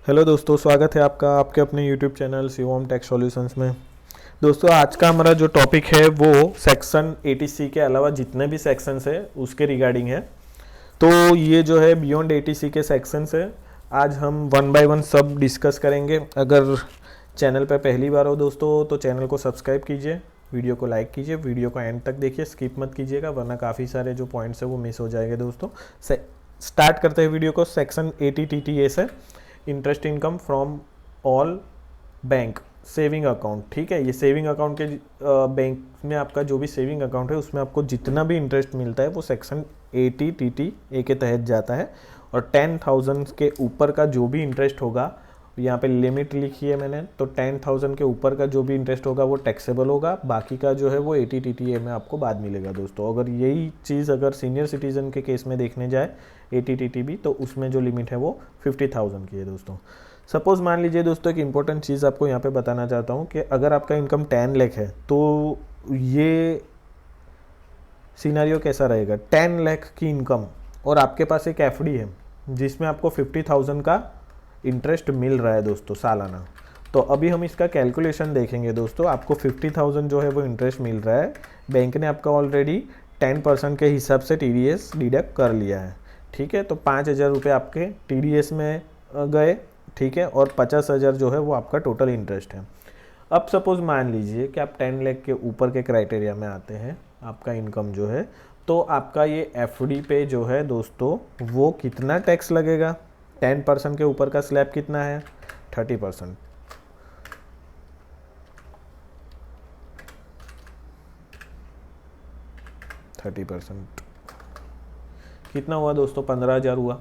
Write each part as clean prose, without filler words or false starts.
Hello दोस्तों, स्वागत है आपका आपके अपने YouTube channel Shivam Tech Solutions में। दोस्तों, आज का हमारा जो टॉपिक है वो सेक्शन 80C के अलावा जितने भी सेक्शंस है उसके रिगार्डिंग है। तो ये जो है बियॉन्ड 80C के सेक्शंस है। आज हम वन बाय वन सब डिस्कस करेंगे। अगर चैनल पर पहली बार हो दोस्तों तो चैनल को सब्सक्राइब कीजिए, वीडियो को लाइक कीजिए, वीडियो को एंड तक देखिए, स्किप मत कीजिएगा वरना काफ़ी सारे जो पॉइंट्स है वो मिस हो जाएंगे दोस्तों। स्टार्ट करते हैं वीडियो को। सेक्शन 80TTA से interest income from all bank saving account. ठीक है, ये सेविंग अकाउंट के बैंक में आपका जो भी सेविंग अकाउंट है उसमें आपको जितना भी इंटरेस्ट मिलता है वो सेक्शन 80TTA के तहत जाता है। और 10,000 के ऊपर का जो भी इंटरेस्ट होगा, यहाँ पे लिमिट लिखी है मैंने, तो 10,000 के ऊपर का जो भी इंटरेस्ट होगा वो टैक्सेबल होगा। बाकी का जो है वो 80TTA में आपको बाद मिलेगा दोस्तों। अगर यही चीज़ अगर सीनियर सिटीजन के केस में देखने जाए 80TTB, तो उसमें जो लिमिट है वो 50,000 की है दोस्तों। सपोज़ मान लीजिए दोस्तों, एक इंपॉर्टेंट चीज़ आपको यहाँ पे बताना चाहता हूँ कि अगर आपका इनकम 10 लाख है तो ये सिनेरियो कैसा रहेगा। 10 लाख की इनकम और आपके पास एक एफडी है जिसमें आपको 50,000 का इंटरेस्ट मिल रहा है दोस्तों सालाना। तो अभी हम इसका कैलकुलेशन देखेंगे दोस्तों। आपको 50,000 जो है वो इंटरेस्ट मिल रहा है, बैंक ने आपका ऑलरेडी 10% के हिसाब से TDS डिडक्ट कर लिया है। ठीक है, तो 5,000 रुपये आपके TDS में गए। ठीक है, और 50,000 जो है वो आपका टोटल इंटरेस्ट है। अब सपोज मान लीजिए कि आप 10 लाख के ऊपर के क्राइटेरिया में आते हैं, आपका इनकम जो है, तो आपका ये एफडी पे जो है दोस्तों वो कितना टैक्स लगेगा। 10% के ऊपर का स्लैब कितना है, 30%। 30% कितना हुआ दोस्तों, 15,000 हुआ।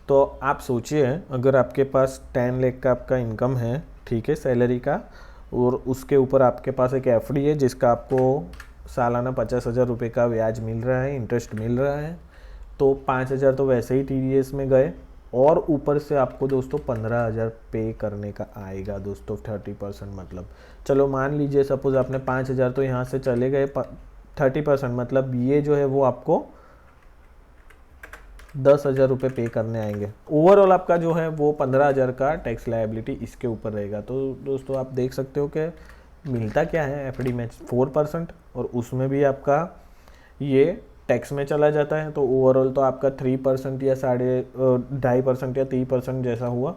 तो आप सोचिए, अगर आपके पास 10 लाख का आपका इनकम है, ठीक है, सैलरी का, और उसके ऊपर आपके पास एक एफडी है जिसका आपको सालाना 50,000 रुपये का ब्याज मिल रहा है, इंटरेस्ट मिल रहा है, तो 5,000 तो वैसे ही TDS में गए, और ऊपर से आपको दोस्तों 15,000 पे करने का आएगा दोस्तों। 30% मतलब, चलो मान लीजिए सपोज आपने 5,000 तो यहाँ से चले गए, 30% मतलब ये जो है वो आपको 10,000 रुपये पे करने आएंगे। ओवरऑल आपका जो है वो 15,000 का टैक्स लायबिलिटी इसके ऊपर रहेगा। तो दोस्तों आप देख सकते हो कि मिलता क्या है एफडी में, 4%, और उसमें भी आपका ये टैक्स में चला जाता है। तो ओवरऑल तो आपका 3% या 2.5% या 3% जैसा हुआ।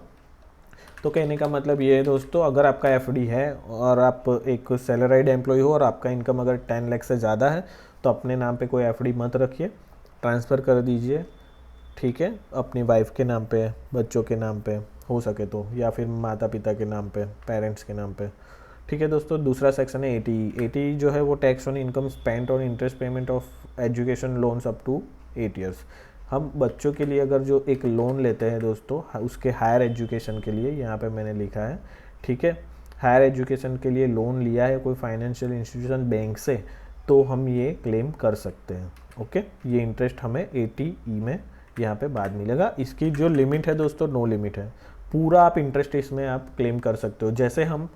तो कहने का मतलब ये है दोस्तों, अगर आपका एफडी है और आप एक सैलराइड एम्प्लॉय हो और आपका इनकम अगर 10 लाख से ज़्यादा है तो अपने नाम पे कोई एफडी मत रखिए, ट्रांसफ़र कर दीजिए। ठीक है, अपनी वाइफ के नाम पे, बच्चों के नाम पे हो सके तो, या फिर माता पिता के नाम पे, पेरेंट्स के नाम पे। ठीक है दोस्तों, दूसरा सेक्शन है 80 जो है वो tax on income spent on interest payment of education loans up to 8 years. हम बच्चों के लिए अगर जो एक लोन लेते हैं दोस्तों, उसके हायर एजुकेशन के लिए, यहाँ पे मैंने लिखा है, ठीक है, हायर एजुकेशन के लिए लोन लिया है कोई फाइनेंशियल इंस्टीट्यूशन बैंक से, तो हम ये क्लेम कर सकते हैं। ओके, ये इंटरेस्ट हमें 80E में यहाँ पे बाद मिलेगा। इसकी जो लिमिट है दोस्तों, नो लिमिट है, पूरा आप इंटरेस्ट इसमें आप क्लेम कर सकते हो। जैसे हम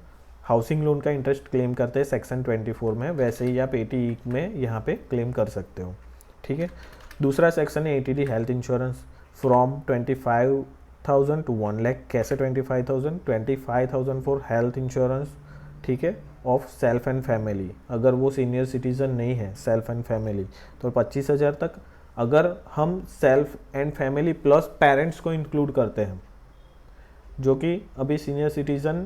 हाउसिंग लोन का इंटरेस्ट क्लेम करते हैं सेक्शन 24 में, वैसे ही आप 80E में यहाँ पे क्लेम कर सकते हो। ठीक है, दूसरा सेक्शन है 80D health insurance from 25,000 to 1 lakh. कैसे 25,000? 25,000 फॉर हेल्थ इंश्योरेंस, ठीक है, ऑफ सेल्फ एंड फैमिली। अगर वो सीनियर सिटीजन नहीं है, सेल्फ एंड फैमिली, तो 25,000 तक। अगर हम self and family plus parents को इंक्लूड करते हैं जो कि अभी सीनियर सिटीजन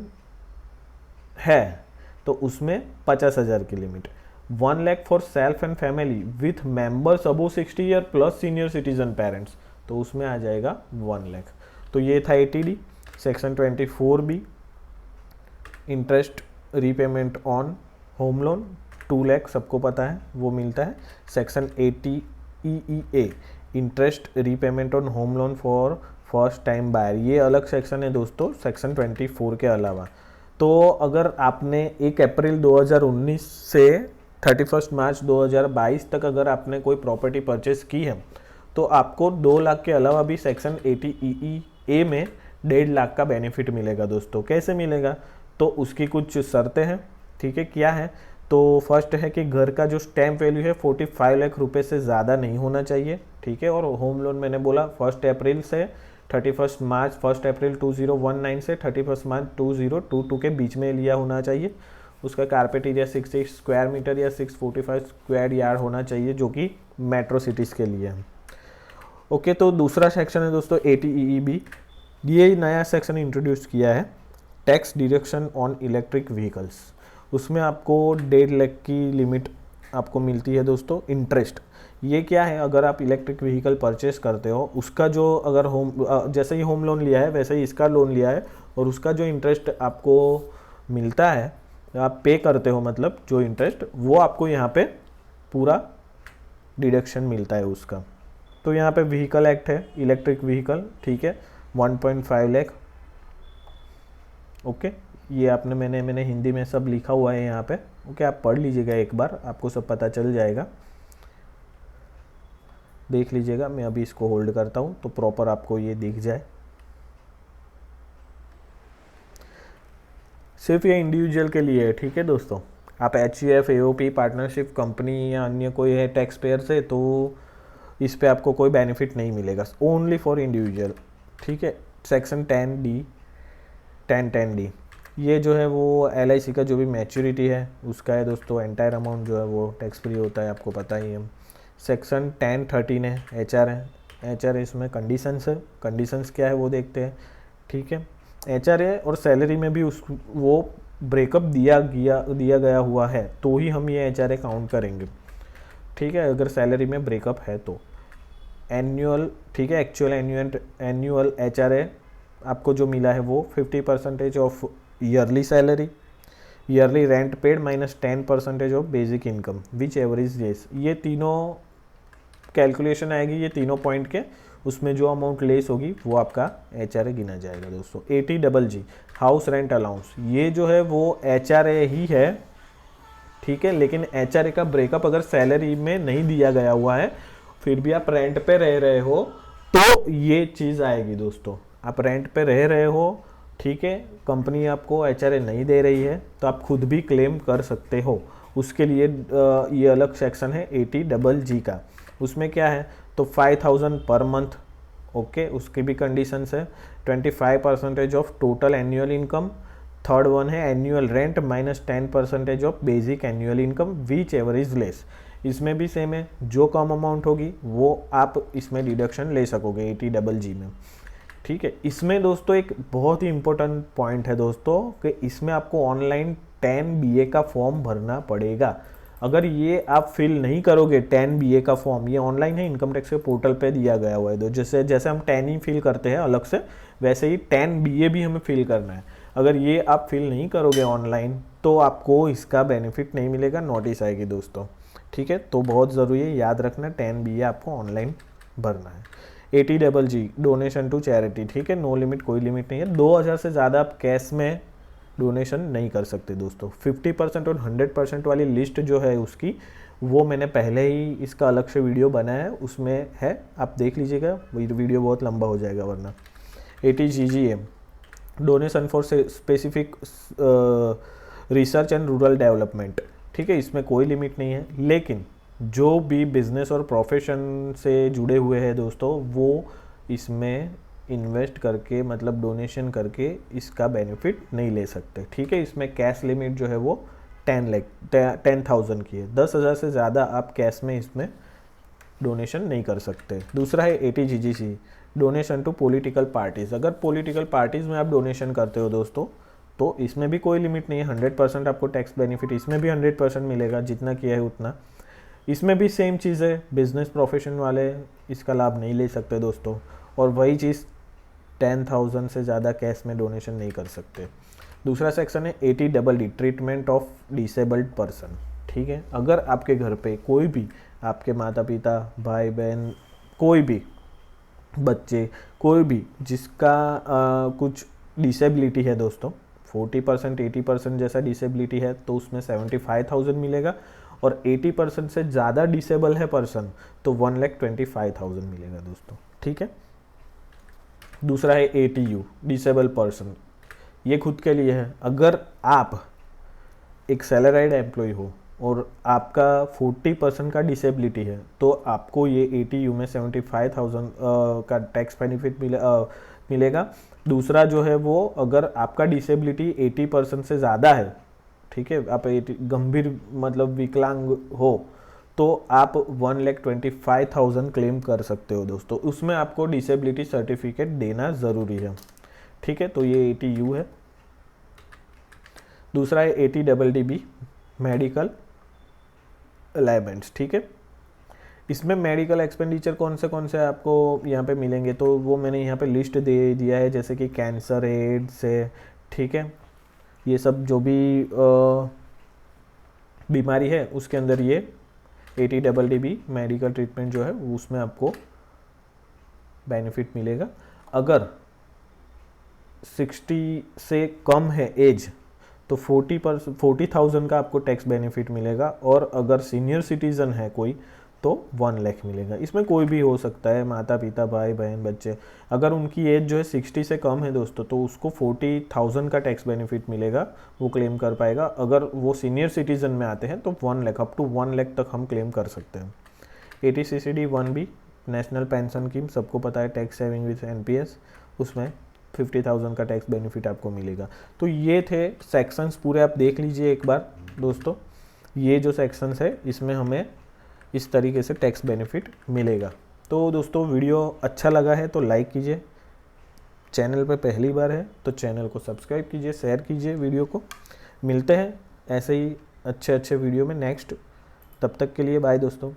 है, तो उसमें 50,000 की limit. 1 lakh for self and family with members above 60 year plus senior citizen parents, तो उसमें आ जाएगा 1 लाख। तो ये था 80D। Section 24B interest repayment on home loan 2 lakh, सबको पता है वो मिलता है। Section 80EEA interest repayment on home loan for first time buyer, ये अलग सेक्शन है दोस्तों सेक्शन 24 के अलावा। तो अगर आपने 1 अप्रैल 2019 से 31 मार्च 2022 तक अगर आपने कोई प्रॉपर्टी परचेस की है, तो आपको 2 लाख के अलावा भी सेक्शन 80EEA में 1.5 लाख का बेनिफिट मिलेगा दोस्तों। कैसे मिलेगा? तो उसकी कुछ शर्तें हैं। ठीक है, क्या है? तो फर्स्ट है कि घर का जो स्टैम्प वैल्यू है 45 लाख रुपए से ज़्यादा नहीं होना चाहिए। ठीक है, और होम लोन मैंने बोला 1 अप्रैल से 31 मार्च 1 अप्रैल 2019 से 31 मार्च 2022 के बीच में लिया होना चाहिए। उसका कारपेट एरिया 60 स्क्वायर मीटर या 645 स्क्वायर यार्ड होना चाहिए, जो कि मेट्रो सिटीज़ के लिए है। ओके, तो दूसरा सेक्शन है दोस्तों ATEEB। ये नया सेक्शन इंट्रोड्यूस किया है, tax deduction on electric vehicles. उसमें आपको 1.5 लाख की लिमिट आपको मिलती है दोस्तों। इंटरेस्ट ये क्या है, अगर आप इलेक्ट्रिक व्हीकल परचेस करते हो, उसका जो अगर जैसे ही होम लोन लिया है वैसे ही इसका लोन लिया है, और उसका जो इंटरेस्ट आपको मिलता है, आप पे करते हो, मतलब जो इंटरेस्ट, वो आपको यहाँ पे पूरा डिडक्शन मिलता है उसका। तो यहाँ पे व्हीकल एक्ट है, इलेक्ट्रिक व्हीकल, ठीक है, 1.5 लाख। ओके, ये आपने मैंने हिंदी में सब लिखा हुआ है यहाँ पे। ओके, आप पढ़ लीजिएगा एक बार, आपको सब पता चल जाएगा, देख लीजिएगा। मैं अभी इसको होल्ड करता हूँ तो प्रॉपर आपको ये दिख जाए। सिर्फ ये इंडिविजुअल के लिए है, ठीक है दोस्तों। आप HUF, AOP, पार्टनरशिप कंपनी या अन्य कोई है टैक्स पेयर से, तो इस पे आपको कोई बेनिफिट नहीं मिलेगा, ओनली फॉर इंडिविजुअल, ठीक है। सेक्शन 10D ये जो है वो LIC का जो भी मैच्योरिटी है उसका है दोस्तों। एंटायर अमाउंट जो है वो टैक्स फ्री होता है, आपको पता ही है। सेक्शन 1013 है, HR है। HR इसमें कंडीशंस है, कंडीशंस क्या है वो देखते हैं, ठीक है। HR है और सैलरी में भी वो ब्रेकअप दिया गया हुआ है, तो ही हम ये HR काउंट करेंगे, ठीक है। अगर सैलरी में ब्रेकअप है तो एनुअल, ठीक है, एक्चुअल एनुअल HRA आपको जो मिला है वो 50% of yearly salary, yearly rent paid minus 10% of basic income which average less. ये तीनों कैलकुलेशन आएगी, ये तीनों पॉइंट के, उसमें जो अमाउंट लेस होगी वो आपका HRA गिना जाएगा दोस्तों। ATGG हाउस रेंट अलाउंस, ये जो है वो HRA ही है, ठीक है, लेकिन HRA का ब्रेकअप अगर सैलरी में नहीं दिया गया हुआ है, फिर भी आप रेंट पे रह रहे हो, तो ये चीज़ आएगी दोस्तों। आप रेंट पे रह रहे हो, ठीक है, कंपनी आपको HRA नहीं दे रही है, तो आप खुद भी क्लेम कर सकते हो। उसके लिए ये अलग सेक्शन है ATGG का। उसमें क्या है, तो 5000 पर मंथ, ओके, उसकी भी कंडीशंस है। 25% of total annual income. Third one है annual rent minus 10% of basic annual income whichever is less. इसमें भी सेम है, जो कम अमाउंट होगी वो आप इसमें डिडक्शन ले सकोगे ATGG में, ठीक है। इसमें दोस्तों एक बहुत ही इंपॉर्टेंट पॉइंट है दोस्तों, कि इसमें आपको ऑनलाइन 10BA का फॉर्म भरना पड़ेगा। अगर ये आप फिल नहीं करोगे 10BA का फॉर्म, ये ऑनलाइन है, इनकम टैक्स के पोर्टल पे दिया गया हुआ है, जैसे हम 10 ही फिल करते हैं अलग से, वैसे ही 10BA भी हमें फिल करना है। अगर ये आप फिल नहीं करोगे ऑनलाइन, तो आपको इसका बेनिफिट नहीं मिलेगा, नोटिस आएगी दोस्तों, ठीक है। तो बहुत ज़रूरी है, याद रखना 10BA आपको ऑनलाइन भरना है। ATGG डोनेशन टू चैरिटी, ठीक है, नो लिमिट, कोई लिमिट नहीं है। 2000 से ज़्यादा आप कैश में डोनेशन नहीं कर सकते दोस्तों। 50% और 100% वाली लिस्ट जो है उसकी, वो मैंने पहले ही इसका अलग से वीडियो बनाया है, उसमें है, आप देख लीजिएगा, वीडियो बहुत लंबा हो जाएगा वरना। ATGGM donation for specific research and rural development, ठीक है, इसमें कोई लिमिट नहीं है। लेकिन जो भी बिजनेस और प्रोफेशन से जुड़े हुए हैं दोस्तों, वो इसमें इन्वेस्ट करके, मतलब डोनेशन करके इसका बेनिफिट नहीं ले सकते, ठीक है। इसमें कैश लिमिट जो है वो 10,000 की है। 10,000 से ज़्यादा आप कैश में इसमें डोनेशन नहीं कर सकते। दूसरा है ATGGC donation to political parties. अगर पॉलिटिकल पार्टीज़ में आप डोनेशन करते हो दोस्तों, तो इसमें भी कोई लिमिट नहीं है, 100% आपको टैक्स बेनिफिट इसमें भी 100% मिलेगा, जितना किया है उतना। इसमें भी सेम चीज़ है, बिजनेस प्रोफेशन वाले इसका लाभ नहीं ले सकते दोस्तों, और वही चीज़ 10,000 से ज़्यादा कैश में डोनेशन नहीं कर सकते। दूसरा सेक्शन है ATDD treatment of disabled person, ठीक है। अगर आपके घर पे कोई भी, आपके माता पिता, भाई बहन, कोई भी बच्चे, कोई भी जिसका कुछ डिसेबिलिटी है दोस्तों, 40% 80% जैसा डिसेबिलिटी है, तो उसमें 75,000 मिलेगा, और 80% से ज़्यादा डिसेबल है पर्सन, तो 1,25,000 मिलेगा दोस्तों, ठीक है। दूसरा है ATU डिसेबल पर्सन, ये खुद के लिए है। अगर आप एक सैलराइड एम्प्लॉय हो, और आपका 40% का डिसेबिलिटी है तो आपको ये ATU में 75,000 का टैक्स बेनिफिट मिलेगा। दूसरा जो है वो, अगर आपका डिसेबिलिटी 80% से ज़्यादा है, ठीक है, आप गंभीर मतलब विकलांग हो, तो आप 1,25,000 क्लेम कर सकते हो दोस्तों। उसमें आपको डिसेबिलिटी सर्टिफिकेट देना ज़रूरी है, ठीक है। तो ये ATU है। दूसरा है ATDDB मेडिकल अलाइमेंट्स, ठीक है। इसमें मेडिकल एक्सपेंडिचर कौन से आपको यहाँ पे मिलेंगे, तो वो मैंने यहाँ पे लिस्ट दे दिया है, जैसे कि कैंसर, एड्स है, ठीक है, ये सब जो भी बीमारी है उसके अंदर ये ATDDB मेडिकल ट्रीटमेंट जो है उसमें आपको बेनिफिट मिलेगा। अगर 60 से कम है एज तो 40,000 का आपको टैक्स बेनिफिट मिलेगा, और अगर सीनियर सिटीज़न है कोई तो 1 लाख मिलेगा। इसमें कोई भी हो सकता है, माता पिता, भाई बहन, बच्चे। अगर उनकी एज जो है 60 से कम है दोस्तों तो उसको 40,000 का टैक्स बेनिफिट मिलेगा, वो क्लेम कर पाएगा। अगर वो सीनियर सिटीज़न में आते हैं तो 1 लाख, अप टू 1 लाख तक हम क्लेम कर सकते हैं। ATCCD 1B national pension scheme, सबको पता है, टैक्स सेविंग विद NPS, उसमें 50,000 का टैक्स बेनिफिट आपको मिलेगा। तो ये थे सेक्शंस पूरे, आप देख लीजिए एक बार दोस्तों। ये जो सेक्शंस है इसमें हमें इस तरीके से टैक्स बेनिफिट मिलेगा। तो दोस्तों वीडियो अच्छा लगा है तो लाइक कीजिए, चैनल पे पहली बार है तो चैनल को सब्सक्राइब कीजिए, शेयर कीजिए वीडियो को। मिलते हैं ऐसे ही अच्छे वीडियो में नेक्स्ट, तब तक के लिए बाय दोस्तों।